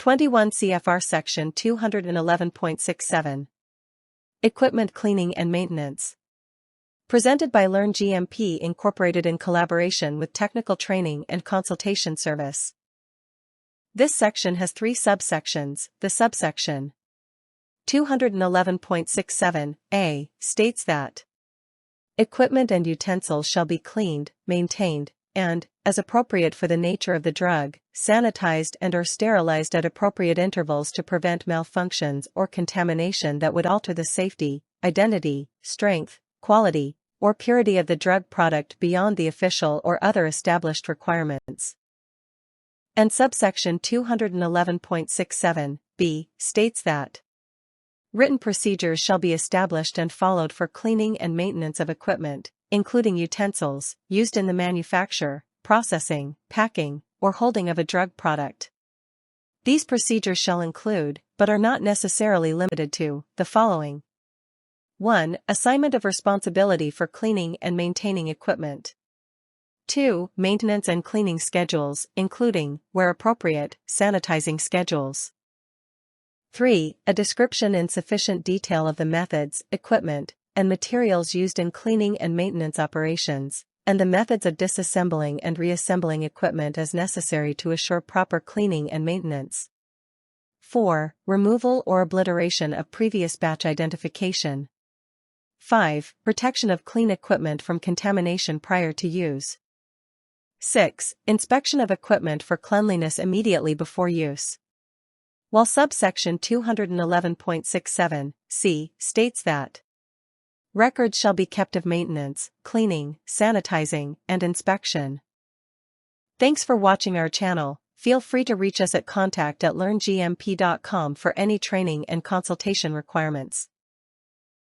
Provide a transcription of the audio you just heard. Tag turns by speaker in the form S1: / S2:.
S1: 21 CFR Section 211.67. Equipment Cleaning and Maintenance. Presented by Learn GMP Incorporated in collaboration with Technical Training and Consultation Service. This section has 3 subsections. The subsection 211.67a states that equipment and utensils shall be cleaned, maintained, and, as appropriate for the nature of the drug, sanitized and/or sterilized at appropriate intervals to prevent malfunctions or contamination that would alter the safety, identity, strength, quality, or purity of the drug product beyond the official or other established requirements. And subsection 211.67b states that written procedures shall be established and followed for cleaning and maintenance of equipment, including utensils, used in the manufacture, processing, packing, or holding of a drug product. These procedures shall include, but are not necessarily limited to, the following. 1. Assignment of responsibility for cleaning and maintaining equipment. 2. Maintenance and cleaning schedules, including, where appropriate, sanitizing schedules. 3. A description in sufficient detail of the methods, equipment, and materials used in cleaning and maintenance operations, and the methods of disassembling and reassembling equipment as necessary to assure proper cleaning and maintenance. 4. Removal or obliteration of previous batch identification. 5. Protection of clean equipment from contamination prior to use. 6. Inspection of equipment for cleanliness immediately before use. While subsection 211.67c states that records shall be kept of maintenance, cleaning, sanitizing, and inspection. Thanks for watching our channel. Feel free to reach us at contact@learngmp.com for any training and consultation requirements.